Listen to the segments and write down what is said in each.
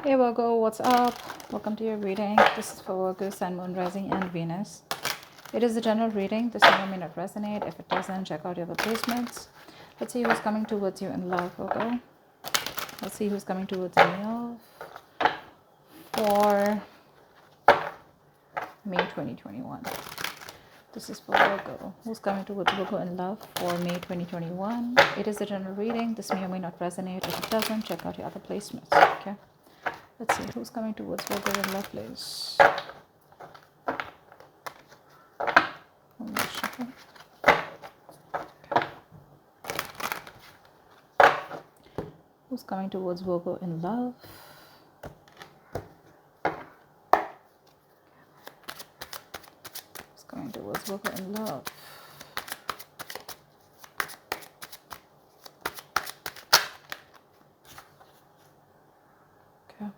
Hey Virgo, what's up? Welcome to your reading. This is for Virgo, Sun, Moon, Rising, and Venus. It is a general reading. This may or may not resonate. If it doesn't, check out your other placements. Let's see who's coming towards you in love, Virgo. Let's see who's coming towards you in love for May 2021. This is for Virgo. Who's coming towards Virgo in love for May 2021? It is a general reading. This may or may not resonate. If it doesn't, check out your other placements. Okay. Let's see who's coming towards Virgo in love, please. Who's coming towards Virgo in love? Who's coming towards Virgo in love? Okay.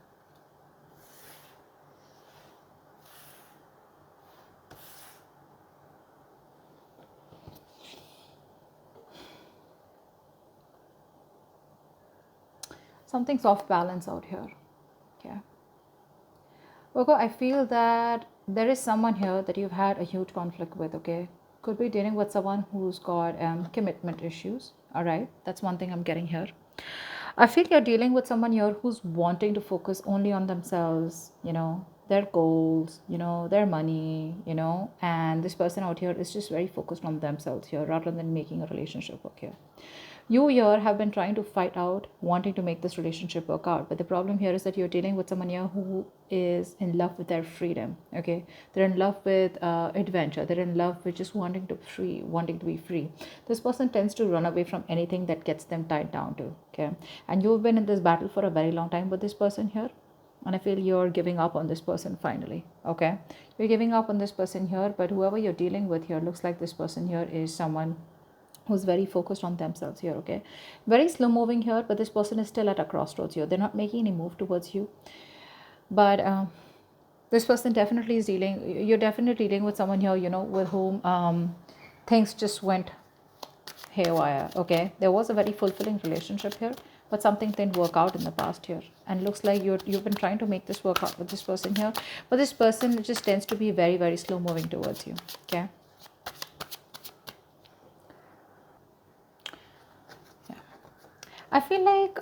Something's off balance out here. Okay. Virgo, I feel that there is someone here that you've had a huge conflict with, okay? Could be dealing with someone who's got commitment issues. All right. That's one thing I'm getting here. I feel you're dealing with someone here who's wanting to focus only on themselves, their goals, their money, and this person out here is just very focused on themselves here rather than making a relationship work here. You here have been trying to fight out, wanting to make this relationship work out. But the problem here is that you're dealing with someone here who is in love with their freedom. Okay, they're in love with adventure. They're in love with just wanting to be free. This person tends to run away from anything that gets them tied down to. Okay, and you've been in this battle for a very long time with this person here. And I feel you're giving up on this person finally. Okay, you're giving up on this person here, but whoever you're dealing with here looks like this person here is someone who's very focused on themselves here. Okay, very slow moving here, but this person is still at a crossroads here. They're not making any move towards you, but this person definitely is dealing, you're definitely dealing with someone here, with whom things just went haywire. Okay, there was a very fulfilling relationship here, but something didn't work out in the past here, and looks like you've been trying to make this work out with this person here, but this person just tends to be very, very slow moving towards you. Okay. I feel like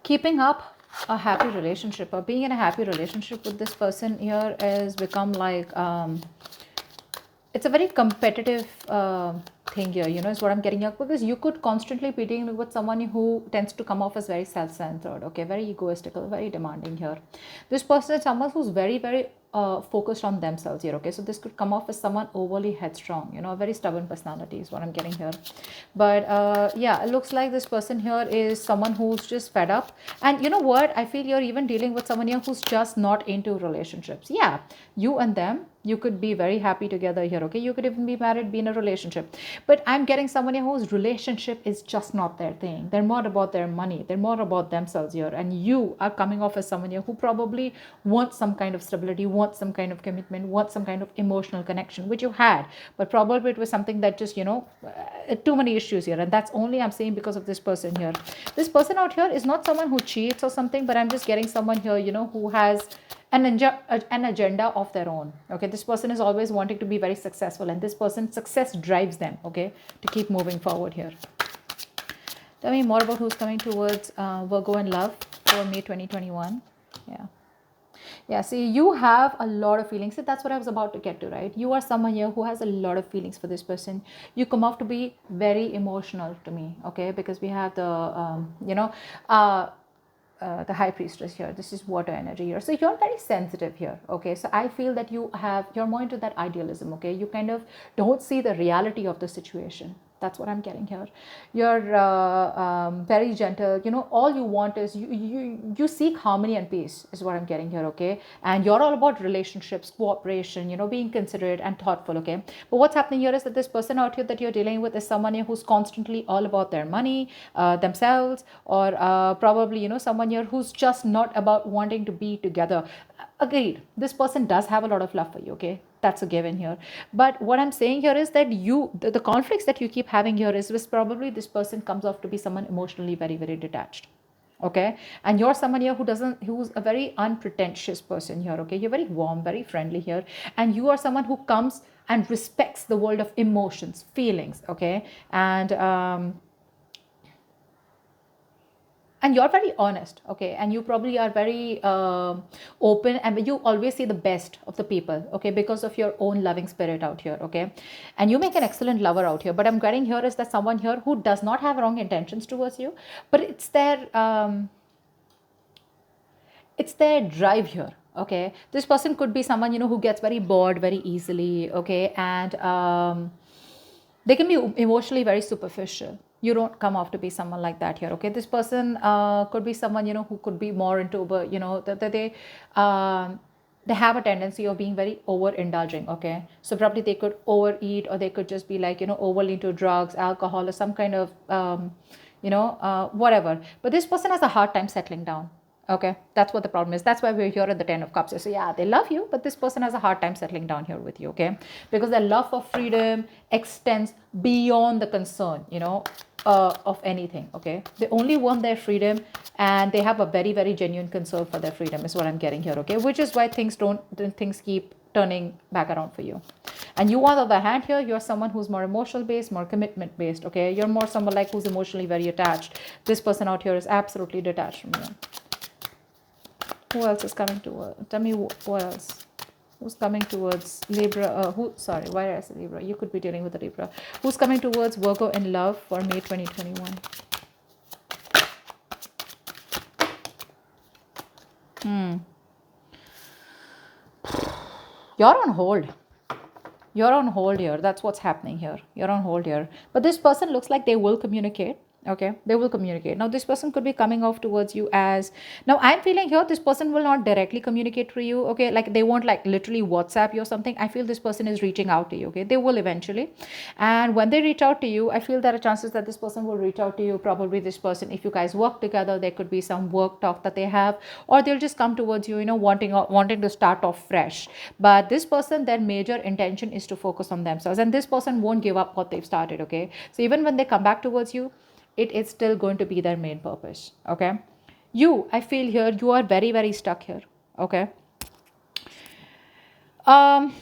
keeping up a happy relationship or being in a happy relationship with this person here has become like it's a very competitive thing here, is what I'm getting here, because you could constantly be dealing with someone who tends to come off as very self-centered, okay, very egoistical, very demanding here. This person is someone who's very, very focused on themselves here, okay, so this could come off as someone overly headstrong, a very stubborn personality is what I'm getting here. But yeah, it looks like this person here is someone who's just fed up, and you know what, I feel you're even dealing with someone here who's just not into relationships. Yeah, you and them, you could be very happy together here, okay, you could even be married, be in a relationship, but I'm getting someone here whose relationship is just not their thing. They're more about their money, they're more about themselves here, and you are coming off as someone here who probably wants some kind of stability, wants some kind of commitment, wants some kind of emotional connection, which you had, but probably it was something that just too many issues here, and that's only I'm saying because of this person here. This person out here is not someone who cheats or something, but I'm just getting someone here, who has an agenda of their own. Okay, this person is always wanting to be very successful, and this person's success drives them, okay, to keep moving forward here. Tell me more about who's coming towards Virgo in love for May 2021. Yeah, see, you have a lot of feelings. See, that's what I was about to get to, right? You are someone here who has a lot of feelings for this person. You come off to be very emotional to me, okay, because we have the the high priestess here. This is water energy here, so you're very sensitive here, okay, so I feel that you're more into that idealism, okay, you kind of don't see the reality of the situation. That's what I'm getting here. You're very gentle, all you want is you seek harmony and peace is what I'm getting here, okay, and you're all about relationships, cooperation, being considerate and thoughtful, okay. But what's happening here is that this person out here that you're dealing with is someone here who's constantly all about their money, themselves, or probably someone here who's just not about wanting to be together. Agreed, this person does have a lot of love for you, okay, that's a given here. But what I'm saying here is that the conflicts that you keep having here is probably this person comes off to be someone emotionally very, very detached, Okay, and you're someone here who's a very unpretentious person here. Okay, you're very warm, very friendly here, and you are someone who comes and respects the world of emotions, feelings. Okay, and you're very honest. Okay, and you probably are very open, and you always see the best of the people. Okay, because of your own loving spirit out here. Okay, and you make an excellent lover out here, but I'm getting here is that someone here who does not have wrong intentions towards you, but it's their drive here. Okay, this person could be someone who gets very bored very easily. Okay, and they can be emotionally very superficial. You don't come off to be someone like that here. Okay, this person could be someone who could be more into that they have a tendency of being very overindulging. Okay, so probably they could overeat, or they could just be like overly into drugs, alcohol, or some kind of whatever. But this person has a hard time settling down. Okay, that's what the problem is. That's why we're here at the 10 of cups. So yeah, they love you, but this person has a hard time settling down here with you. Okay, because their love for freedom extends beyond the concern of anything. Okay, they only want their freedom, and they have a very very genuine concern for their freedom is what I'm getting here. Okay, which is why things keep turning back around for you. And you, on the other hand, here you're someone who's more emotional based, more commitment based. Okay, you're more someone like who's emotionally very attached. This person out here is absolutely detached from you. Who else is coming to tell me who else? Who's coming towards Libra? Sorry, why did I say Libra? You could be dealing with a Libra. Who's coming towards Virgo in love for May 2021? You're on hold. You're on hold here. That's what's happening here. You're on hold here. But this person looks like they will communicate. Okay, they will communicate. Now this person could be coming off towards you as, now I'm feeling here this person will not directly communicate to you. Okay, like they won't like literally WhatsApp you or something. I feel this person is reaching out to you. Okay, they will eventually, and when they reach out to you, I feel there are chances that this person will reach out to you. Probably this person, if you guys work together, there could be some work talk that they have, or they'll just come towards you, wanting to start off fresh. But this person, their major intention is to focus on themselves, and this person won't give up what they've started. Okay, so even when they come back towards you, it is still going to be their main purpose. Okay, I feel here you are very very stuck here. Okay, um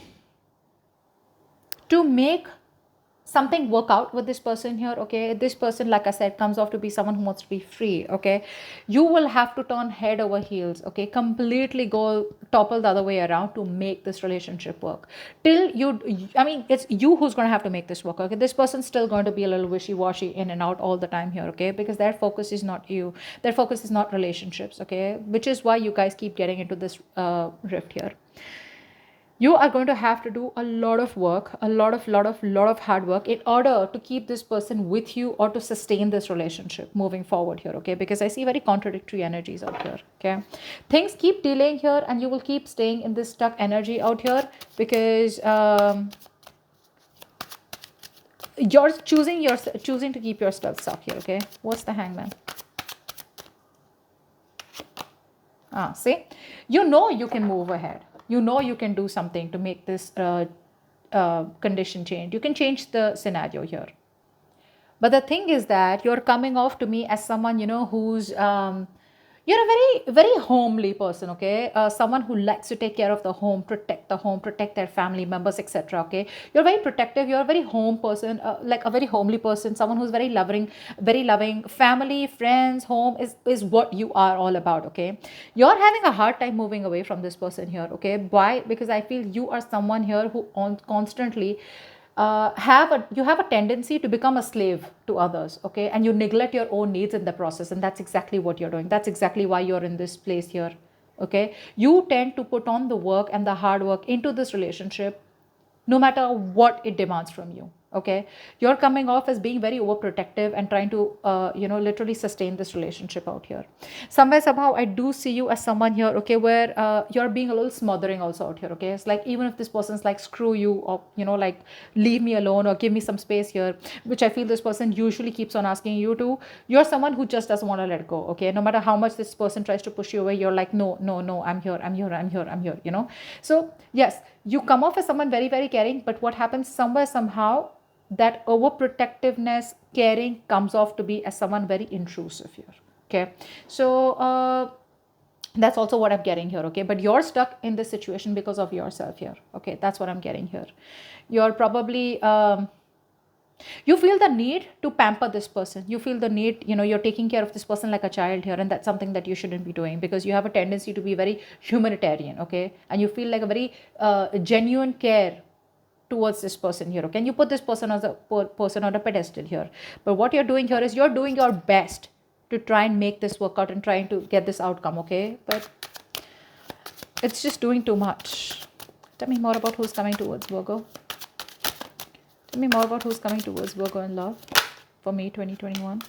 to make something work out with this person here. Okay, this person, like I said, comes off to be someone who wants to be free. Okay, you will have to turn head over heels. Okay, completely go topple the other way around to make this relationship work. Till I mean, it's you who's going to have to make this work. Okay, this person's still going to be a little wishy-washy, in and out all the time here. Okay, because their focus is not you, their focus is not relationships. Okay, which is why you guys keep getting into this rift here. You are going to have to do a lot of work, a lot of hard work, in order to keep this person with you, or to sustain this relationship moving forward here. Okay, because I see very contradictory energies out here. Okay, things keep delaying here, and you will keep staying in this stuck energy out here, because you're choosing to keep yourself stuck here. Okay, what's the Hangman? See, you can move ahead. You can do something to make this condition change. You can change the scenario here. But the thing is that you're coming off to me as someone, who's you're a very very homely person. Okay, someone who likes to take care of the home, protect their family members, etc. Okay, you're very protective, you're a very home person, like a very homely person, someone who's very loving. Family, friends, home is what you are all about. Okay, you're having a hard time moving away from this person here. Okay, why? Because I feel you are someone here who constantly you have a tendency to become a slave to others. Okay, and you neglect your own needs in the process, and that's exactly what you're doing. That's exactly why you're in this place here. Okay, you tend to put on the work and the hard work into this relationship, no matter what it demands from you. Okay, you're coming off as being very overprotective and trying to literally sustain this relationship out here. Somewhere somehow I do see you as someone here. Okay, where you're being a little smothering also out here. Okay, it's like even if this person's like screw you, or like leave me alone, or give me some space here, which I feel this person usually keeps on asking you to, you're someone who just doesn't want to let go. Okay, no matter how much this person tries to push you away, you're like, no, no, no, I'm here. So yes, you come off as someone very very caring, but what happens, somewhere somehow that overprotectiveness, caring, comes off to be as someone very intrusive here. Okay, so that's also what I'm getting here. Okay, but you're stuck in this situation because of yourself here. Okay, that's what I'm getting here. You're probably you feel the need to pamper this person. You feel the need, you're taking care of this person like a child here, and that's something that you shouldn't be doing, because you have a tendency to be very humanitarian. Okay, and you feel like a very genuine care towards this person here. Okay, and you put this person as a person on a pedestal here, but what you're doing here is you're doing your best to try and make this work out and trying to get this outcome. Okay, but it's just doing too much. Tell me more about who's coming towards Virgo. Tell me more about who's coming towards Virgo in love for me 2021.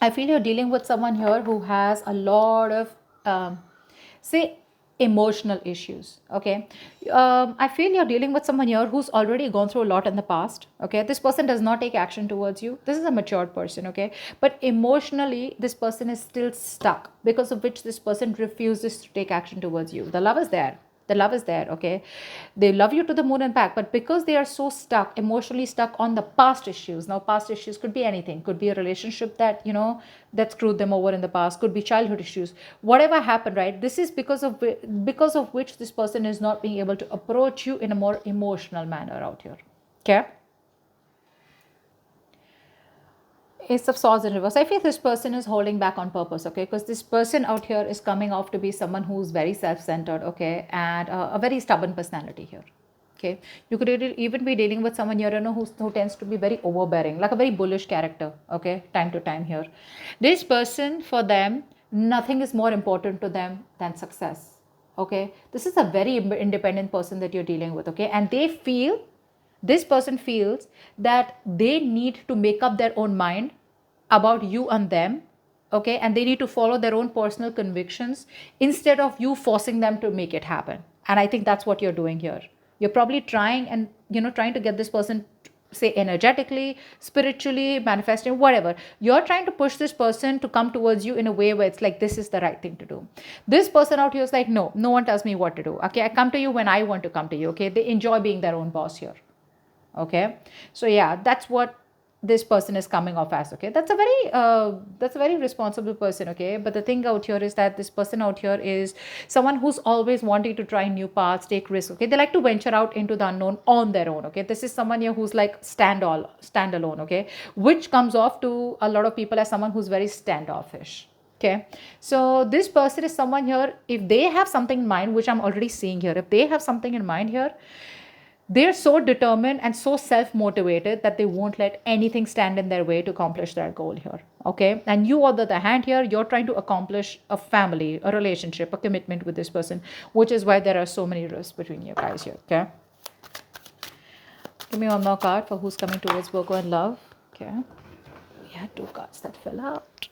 I feel you're dealing with someone here who has a lot of, say, emotional issues. Okay, I feel you're dealing with someone here who's already gone through a lot in the past. Okay, this person does not take action towards you. This is a matured person. Okay, but emotionally, this person is still stuck, because of which this person refuses to take action towards you. The love is there. The love is there. Okay, they love you to the moon and back, but because they are so stuck, emotionally stuck on the past issues. Now past issues could be anything, could be a relationship that that screwed them over in the past, could be childhood issues, whatever happened, right? This is because of which this person is not being able to approach you in a more emotional manner out here. Okay, Ace of Swords in reverse. I feel this person is holding back on purpose, okay? Because this person out here is coming off to be someone who's very self-centered, okay? And a very stubborn personality here, okay? You could even be dealing with someone here, who tends to be very overbearing, like a very bullish character, okay? Time to time here. This person, for them, nothing is more important to them than success, okay? This is a very independent person that you're dealing with, okay? And this person feels that they need to make up their own mind about you and them. Okay, and they need to follow their own personal convictions instead of you forcing them to make it happen. And I think that's what you're doing here. You're probably trying and trying to get this person, say, energetically, spiritually, manifesting, whatever. You're trying to push this person to come towards you in a way where it's like, this is the right thing to do. This person out here is like, no one tells me what to do. Okay, I come to you when I want to come to you. Okay, they enjoy being their own boss here. Okay, so yeah, that's what this person is coming off as. Okay, that's a very responsible person. Okay, but the thing out here is that this person out here is someone who's always wanting to try new paths, take risks. Okay, they like to venture out into the unknown on their own. Okay, this is someone here who's like stand alone. Okay, which comes off to a lot of people as someone who's very standoffish. Okay, so this person is someone here, if they have something in mind, which I'm already seeing here, if they have something in mind here, they're so determined and so self-motivated that they won't let anything stand in their way to accomplish their goal here. Okay, and you, on the other hand, here you're trying to accomplish a family, a relationship, a commitment with this person, which is why there are so many risks between you guys here. Okay, give me one more card for who's coming towards Virgo in love. Okay, we had two cards that fell out.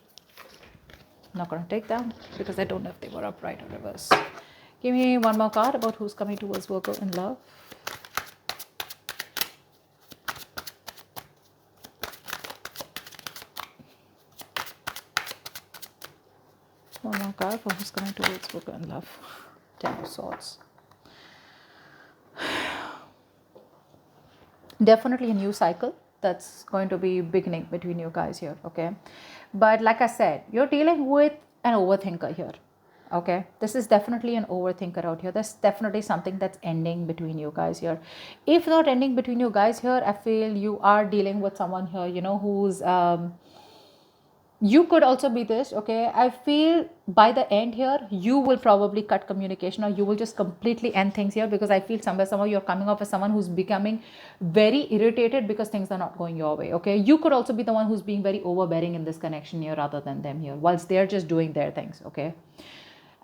I'm not going to take them because I don't know if they were upright or reverse. Give me one more card about who's coming towards Virgo in love. One more card for who's coming towards Virgo in love. Ten of Swords. Definitely a new cycle that's going to be beginning between you guys here. Okay, but like I said, you're dealing with an overthinker here. Okay, this is definitely an overthinker out here. There's definitely something that's ending between you guys here. If not ending between you guys here, I feel you are dealing with someone here, who's you could also be this. Okay, I feel by the end here you will probably cut communication, or you will just completely end things here, because I feel somehow you're coming off as someone who's becoming very irritated because things are not going your way. Okay, you could also be the one who's being very overbearing in this connection here rather than them here, whilst they're just doing their things. Okay,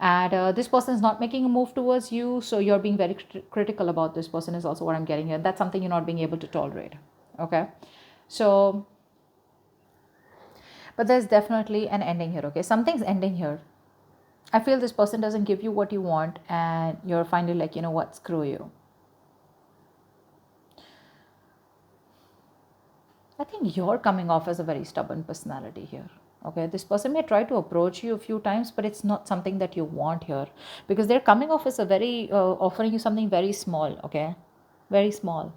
and this person is not making a move towards you, so you're being very critical about this person is also what I'm getting here. That's something you're not being able to tolerate. Okay, so but there's definitely an ending here. Okay, something's ending here. I feel this person doesn't give you what you want, and you're finally like, you know what, screw you. I think you're coming off as a very stubborn personality here. Okay, this person may try to approach you a few times, but it's not something that you want here, because they're coming off as a very offering you something very small. Okay, very small.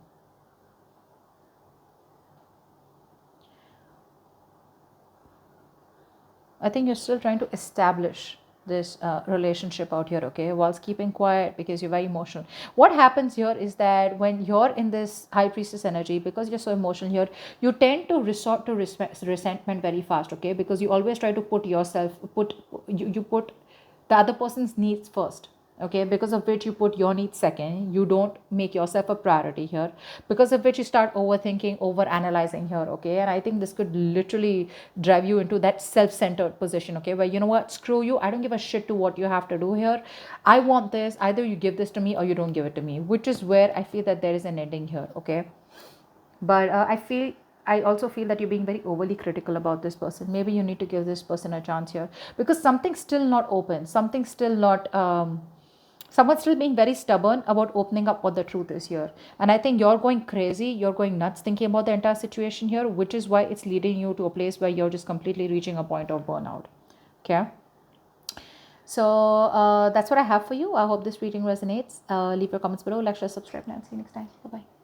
I think you're still trying to establish this relationship out here, okay, whilst keeping quiet because you're very emotional. What happens here is that when you're in this high priestess energy, because you're so emotional here, you tend to resort to resentment very fast, okay, because you always try to put yourself, you put the other person's needs first, okay, because of which you put your needs second. You don't make yourself a priority here, because of which you start overthinking, over analyzing here, okay. And I think this could literally drive you into that self-centered position, okay, where, you know what, screw you, I don't give a shit to what you have to do here. I want this, either you give this to me or you don't give it to me, which is where I feel that there is an ending here, okay. But I also feel that you're being very overly critical about this person. Maybe you need to give this person a chance here, because something's still not open, something's still not someone's still being very stubborn about opening up what the truth is here. And I think you're going crazy, you're going nuts thinking about the entire situation here, which is why it's leading you to a place where you're just completely reaching a point of burnout, okay. So that's what I have for you. I hope this reading resonates. Leave your comments below, like, share, subscribe, and I'll see you next time. Bye bye.